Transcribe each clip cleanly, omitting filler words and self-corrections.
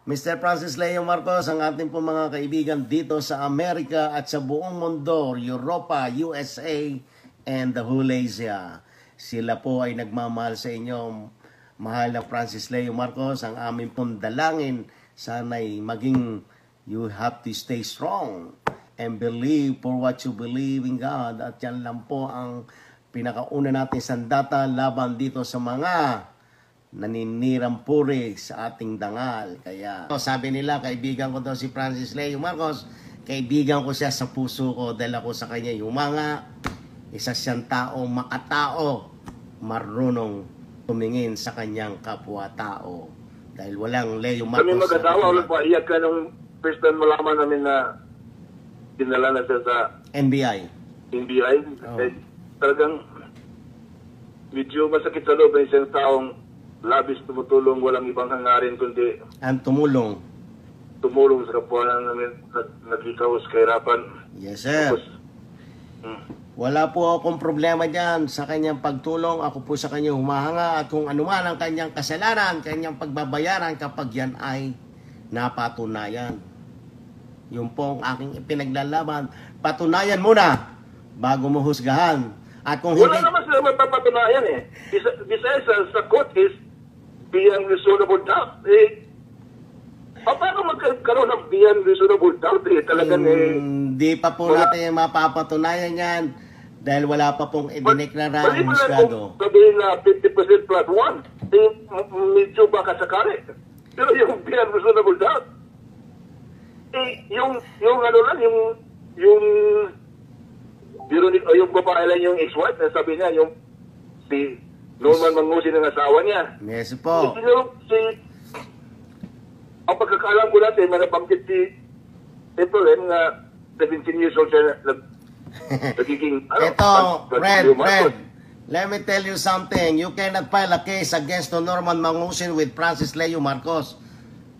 Mr. Francis Leo Marcos, ang ating po mga kaibigan dito sa Amerika at sa buong mundo, Europa, USA, and the whole Asia. Sila po ay nagmamahal sa inyo, mahal na Francis Leo Marcos. Ang aming pong dalangin, sana'y maging, you have to stay strong and believe for what you believe in God. At yan lang po ang pinakauna natin sandata laban dito sa mga naninirang puri sa ating dangal. Kaya sabi nila, kaibigan ko daw si Francis Leo Marcos, kaibigan ko siya sa puso ko dahil ako sa kanya yumanga. Isa siyang tao, makatao, marunong tumingin sa kanyang kapwa-tao. Dahil walang Leo Marcos. Kami mag-asawa, ulit pa iyak ka nung first time malaman namin na dinala na siya sa NBI. Oh. Eh, talagang medyo masakit sa loob ng isang taong labis tumutulong, walang ibang hangarin kundi ang tumulong sa kapwa namin nagkikaos kahirapan. Yes, sir. Tapos, wala po akong problema dyan sa kanyang pagtulong. Ako po sa kanya humahanga at kung anuman ang kanyang kasalanan, kanyang pagbabayaran kapag yan ay napatunayan. Yun po ang aking ipinaglalaban. Patunayan muna bago mo husgahan. At kung wala naman sila mapapatunayan eh. Besides sa court is beyond reasonable doubt. Paano magkaroon ng beyond reasonable doubt? Talagang hindi pa po natin mapapatunayan yan dahil wala pa pong idineklara ang husgado. Sabihin na 50% plus 1, medyo baka sakari. Pero yung beyond reasonable doubt, yung ano lang, yung babae lang yung ex-wife, sabi niya, yung si Norman Mangusin ang asawa niya. Yes po. Ang pagkakalam ko natin, manabanggit si April na 17 years old siya nagiging ito, Fred, let me tell you something. You cannot file a case against Norman Mangusin with Francis Leo Marcos.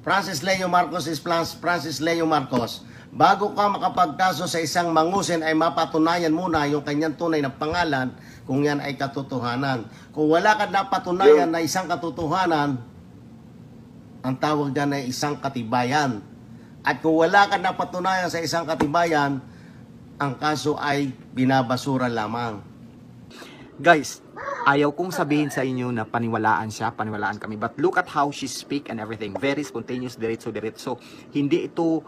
Francis Leo Marcos is Francis Leo Marcos. Bago ka makapagkaso sa isang Mangusin ay mapatunayan muna yung kanyang tunay na pangalan kung yan ay katotohanan. Kung wala ka napatunayan na isang katotohanan, ang tawag dyan ay isang katibayan. At kung wala ka napatunayan sa isang katibayan, ang kaso ay binabasura lamang. Guys, ayaw kong sabihin sa inyo na paniwalaan siya, paniwalaan kami. But look at how she speak and everything. Very spontaneous, diretso. Hindi ito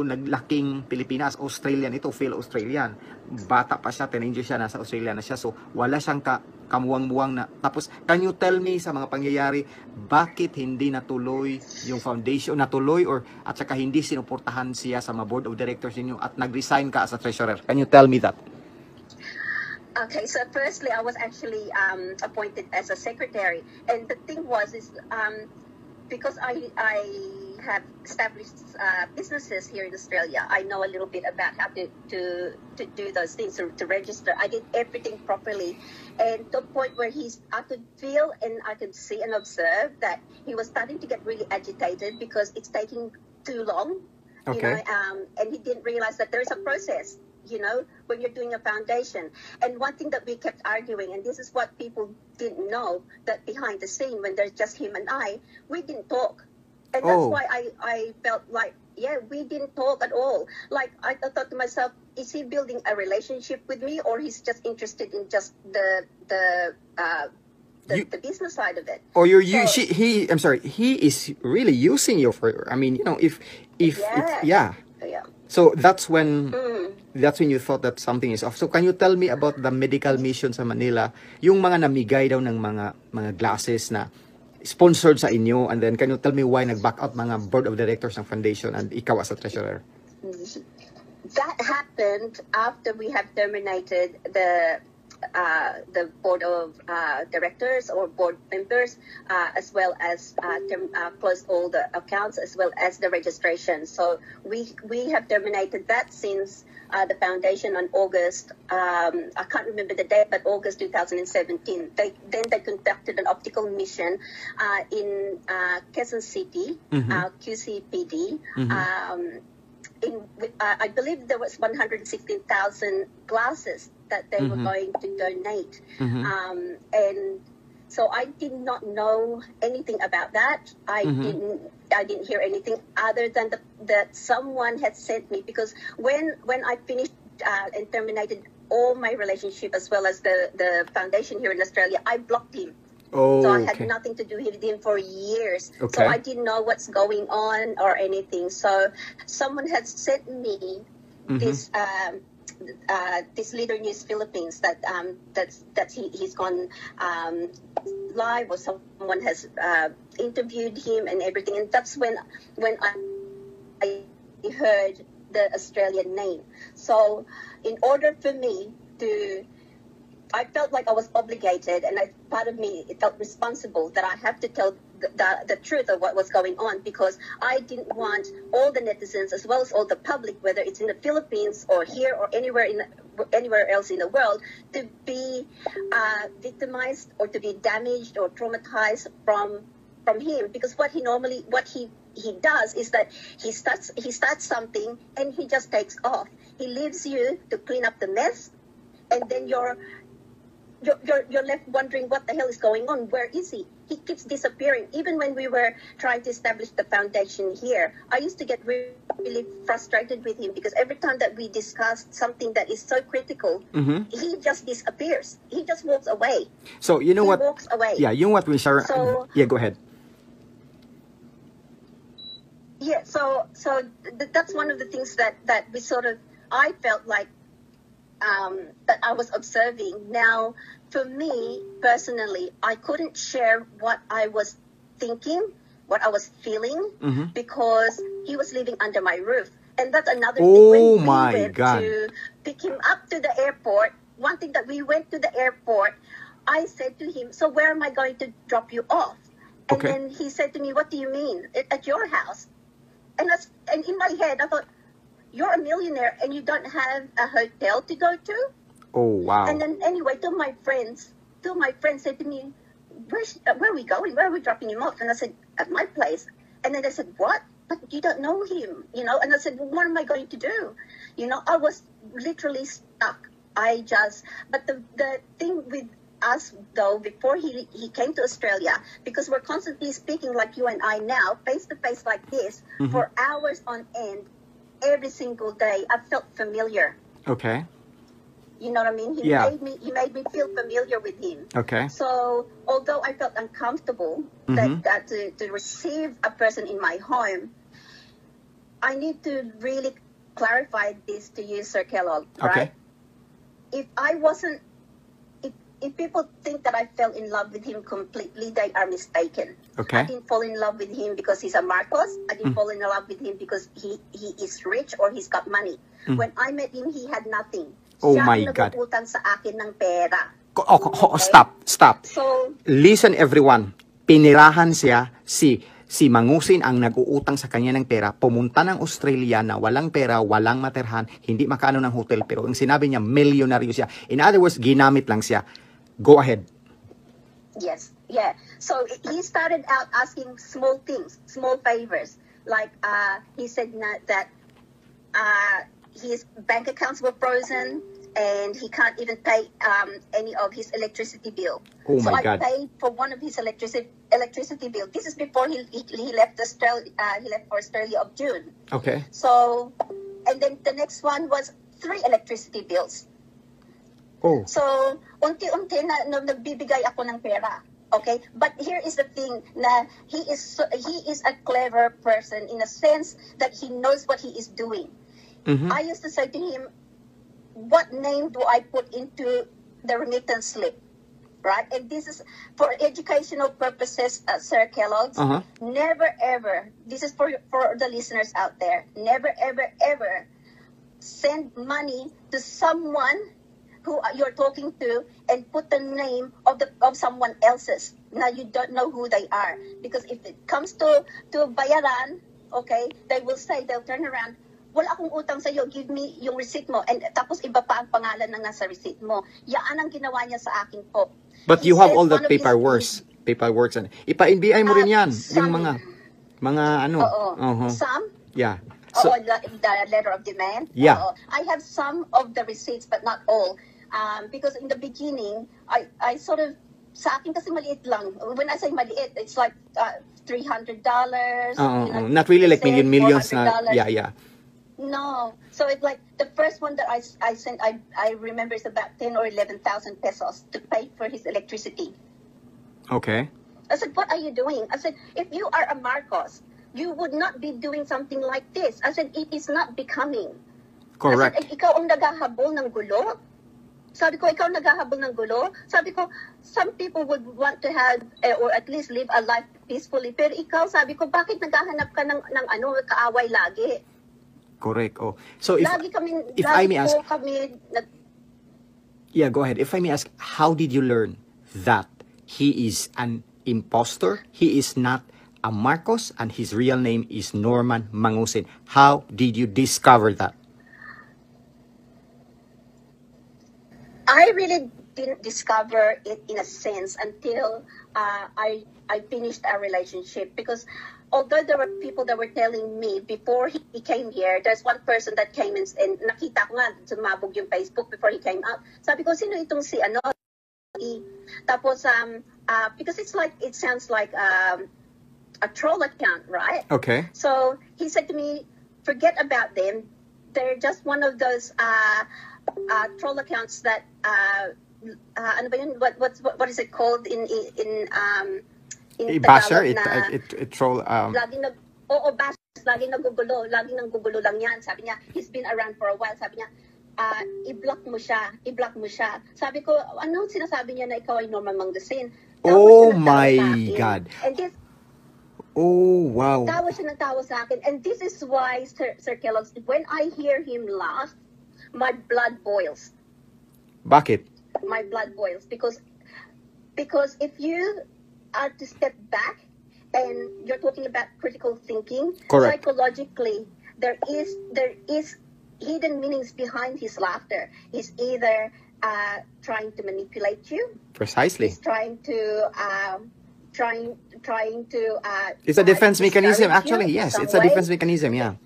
naglaking Pilipinas, Australian ito, feel Australian. Bata pa siya, teenager siya, nasa Australia na siya. So, wala siyang kamuwang-muwang na. Tapos, can you tell me sa mga pangyayari, bakit hindi natuloy yung foundation, natuloy at saka hindi sinuportahan siya sa mga board of directors ninyo at nag-resign ka as a treasurer? Can you tell me that? Okay, so firstly, I was actually appointed as a secretary. And the thing was, because I have established businesses here in Australia, I know a little bit about how to do those things, to register. I did everything properly. And to a point where I could feel and I could see and observe that he was starting to get really agitated because it's taking too long. Okay. You know, and he didn't realize that there is a process, you know, when you're doing a foundation. And one thing that we kept arguing, and this is what people didn't know, that behind the scene, when there's just him and I, we didn't talk. And that's why I felt like, yeah, we didn't talk at all. Like, I thought to myself, is he building a relationship with me, or he's just interested in just the business side of it? Or he is really using you for, I mean, you know, if So that's when you thought that something is off. So can you tell me about the medical mission sa Manila, yung mga namigay daw ng mga glasses na sponsored sa inyo, and then can you tell me why nag-back out mga board of directors ng foundation and ikaw as a treasurer? That happened after we have terminated the board of directors or board members, as well as closed all the accounts, as well as the registration. So we have terminated that since the foundation on August, I can't remember the date, but August 2017. They conducted an optical mission in Quezon City, QCPD. I believe there was 116,000 glasses that they were going to donate. And So I did not know anything about that. I didn't hear anything other than that someone had sent me, because when I finished and terminated all my relationship as well as the foundation here in Australia, I blocked him. Oh, So I had okay. nothing to do with him for years. So Okay. I didn't know what's going on or anything. So someone had sent me this this Leader News Philippines that he's gone live, or someone has interviewed him and everything. And that's when I heard the Australian name. So in order for me to, I felt like I was obligated, and part of me, it felt responsible that I have to tell the truth of what was going on, because I didn't want all the netizens as well as all the public, whether it's in the Philippines or here or anywhere else in the world, to be victimized or to be damaged or traumatized from him. Because what he does is that he starts something and he just takes off. He leaves you to clean up the mess, and then you're left wondering what the hell is going on. Where is he? He keeps disappearing. Even when we were trying to establish the foundation here, I used to get really frustrated with him, because every time that we discussed something that is so critical, he just disappears. He just walks away. So you know He what? walks away. Yeah, you know what we share. So- Yeah, go ahead. Yeah, so that's one of the things that we sort of, I felt like that I was observing. Now, for me personally, I couldn't share what I was thinking, what I was feeling, because he was living under my roof. And that's another thing. Oh When my we went God. to pick him up to the airport, one thing that we went to the airport, I said to him, so where am I going to drop you off? And Okay. then he said to me, what do you mean? At your house? And in my head, I thought, you're a millionaire and you don't have a hotel to go to? Oh, wow. And then anyway, two of my friends said to me, where are we going? Where are we dropping him off? And I said, at my place. And then they said, what? But you don't know him, And I said, well, what am I going to do? I was literally stuck. But the thing with us, though, before he came to Australia, because we're constantly speaking like you and I now, face to face like this, for hours on end, every single day, I felt familiar. Okay. You know what I mean? He Yeah. made me feel familiar with him. Okay. So although I felt uncomfortable that to receive a person in my home, I need to really clarify this to you, Sir Kellogg. Okay. Right? If people think that I fell in love with him completely, they are mistaken. Okay. I didn't fall in love with him because he's a Marcos. I didn't fall in love with him because he is rich or he's got money. When I met him, he had nothing. Oh Siya my ang God. nag-uutang sa akin ng pera. Stop. So, Listen everyone. Pinirahan siya si Mangusin ang nag-uutang sa kanya ng pera, pumunta ng Australia na walang pera, walang materhan, hindi makaano ng hotel, pero ang sinabi niya, milyonaryo siya. In other words, ginamit lang siya. Go ahead. yes, yeah. So he started out asking small things, small favors. Like he said that his bank accounts were frozen and he can't even pay any of his electricity bill. Oh so my I God. paid for one of his electricity bill. This is before he left Australia. He left for Australia of June. Okay. So, and then the next one was 3 electricity bills. Oh. So, unti-unti na nagbibigay ako ng pera. Okay? But here is the thing, na he is a clever person in a sense that he knows what he is doing. I used to say to him, what name do I put into the remittance slip? Right? And this is for educational purposes, Sir Kellogg's. Never ever, this is for the listeners out there, never ever ever send money to someone who you're talking to and put the name of someone else's. Now you don't know who they are, because if it comes to bayaran, okay, they'll turn around, wala akong utang sa iyo, give me yung receipt mo, and tapos iba pa ang pangalan na nasa receipt mo. Yaan ang ginawa niya sa akin po. But He you have says all the one of his- paperwork. Ipa-NBI mo rin yan. some. Yung mga ano. Oo. Some? Yeah. So, the letter of demand. Yeah. I have some of the receipts, but not all. Because in the beginning, I sort of sa akin kasi maliit lang. When I say maliit, it's like $300. Not really like millions na, $400. yeah. No. So it's like the first one that I sent, I remember is about 10 or 11,000 pesos to pay for his electricity. Okay. I said, what are you doing? I said, if you are a Marcos, you would not be doing something like this. I said, it is not becoming. Correct. I said, ikaw ang naghahabol ng gulo? Sabi ko, ikaw naghahabol ng gulo? Sabi ko, some people would want to have, or at least live a life peacefully. Pero ikaw, sabi ko, bakit naghahanap ka ng kaaway lagi? Correct. Oh. So if I may ask, yeah, go ahead. If I may ask, how did you learn that he is an imposter? He is not a Marcos and his real name is Norman Mangusin. How did you discover that? I really didn't discover it in a sense until I finished our relationship, because although there were people that were telling me before he came here, there's one person that came and nakita ko nga, sumabog yung Facebook before he came out. Sabi ko, sino itong si ano? Tapos, because it sounds like a troll account, right? Okay. So he said to me, forget about them. They're just one of those troll accounts that ano ba yun? What is it called in basher, Tagalog it troll laging bashers, laging nagugulo lang yan. Sabi niya, he's been around for a while. Sabi niya, i-block mo siya. Sabi ko, ano sinasabi niya na ikaw ay Norman Mangusin? Oh my God. And this, oh wow. tawa siya ng tawa sa akin. And this is why, Sir Kellogg's, when I hear him laugh, my blood boils. Bakit? My blood boils because if you are to step back and you're talking about critical thinking, correct, psychologically there is hidden meanings behind his laughter. He's either trying to manipulate you. Precisely. He's trying to it's a defense mechanism, actually. Yes, it's a defense mechanism. Yeah,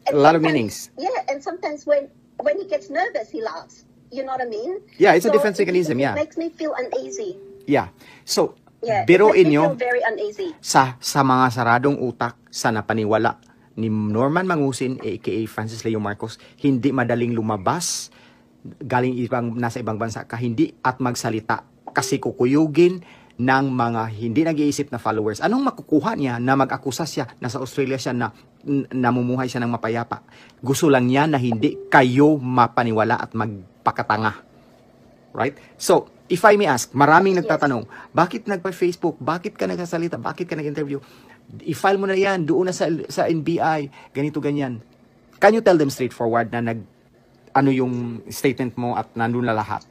a lot of meanings. Yeah, and sometimes when he gets nervous, he laughs. You know what I mean? Yeah, it's a defense mechanism. It Yeah, makes me feel uneasy. yeah. So, Yeah, biruin it makes me nyo feel very uneasy. sa mga saradong utak sa napaniwala ni Norman Mangusin, aka Francis Leo Marcos, hindi madaling lumabas galing nasa ibang bansa ka, hindi at magsalita kasi kukuyugin ng mga hindi nag-iisip na followers. Anong makukuha niya na mag-akusa siya na sa Australia siya na namumuhay siya ng mapayapa? Gusto lang niya na hindi kayo mapaniwala at magpakatanga. Right? So, if I may ask, maraming nagtatanong, bakit nagpa-Facebook? Bakit ka nagsasalita? Bakit ka nag-interview? I-file mo na yan, doon na sa NBI, ganito, ganyan. Can you tell them straightforward na ano yung statement mo at nandun na lahat?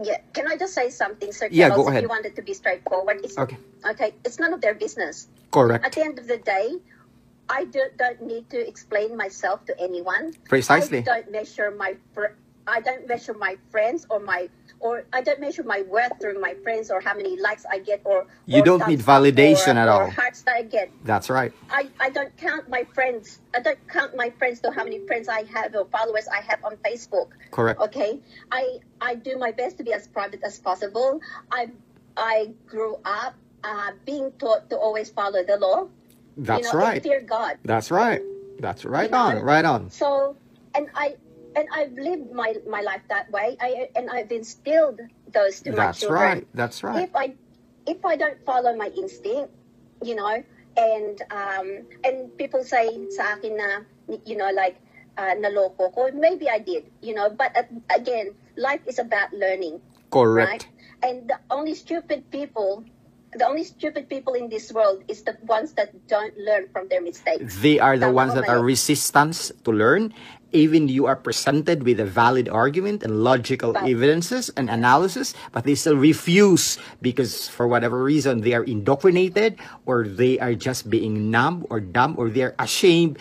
Yeah, can I just say something, Sir Yeah, Carlos, go ahead. if you wanted to be straightforward? Okay. Okay, it's none of their business. Correct. At the end of the day, I don't need to explain myself to anyone. Precisely. I don't measure my friends or I don't measure my worth through my friends or how many likes I get or You don't need validation at all. Or hearts that I get. That's right. I don't count my friends. I don't count my friends to how many friends I have or followers I have on Facebook. Correct. Okay. I do my best to be as private as possible. I grew up being taught to always follow the law. That's and right. fear God. That's right. That's right You know? on. Right on. So, and I've lived my life that way. I've instilled those to my That's children. right. That's right. If I don't follow my instinct, you know, and people say sa akin na, you know, like naloko ko, maybe I did, you know, but again, life is about learning. Correct. Right? And the only stupid people in this world is the ones that don't learn from their mistakes. They are the Tama ones ko that ba are yun? resistant to learn. Even you are presented with a valid argument and logical But- evidences and analysis, but they still refuse because for whatever reason they are indoctrinated or they are just being numb or dumb or they are ashamed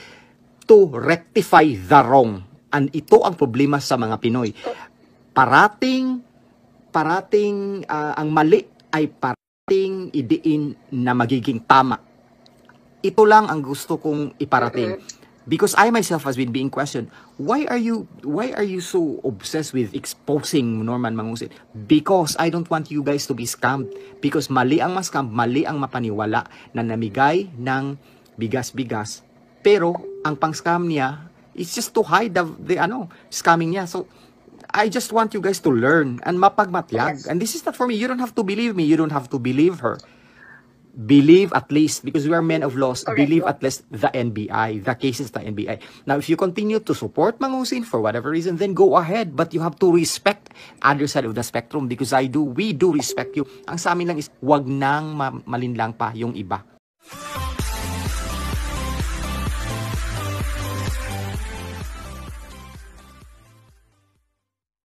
to rectify the wrong. And ito ang problema sa mga Pinoy. Parating ang mali ay parating idiin na magiging tama. Ito lang ang gusto kong iparating. Because I myself has been being questioned, why are you so obsessed with exposing Norman Mangusin? Because I don't want you guys to be scammed. Because mali ang ma-scam, mali ang mapaniwala na namigay ng bigas-bigas. Pero ang pang-scam niya is just to hide the scamming niya. So I just want you guys to learn and mapagmatyag. Yes. And this is not for me. You don't have to believe me. You don't have to believe her. Believe at least, because we are men of laws, Correct. believe at least the NBI, the cases the NBI. Now, if you continue to support Mangusin for whatever reason, then go ahead. But you have to respect other side of the spectrum, because we do respect you. Ang sa amin lang is, wag nang malinlang pa yung iba.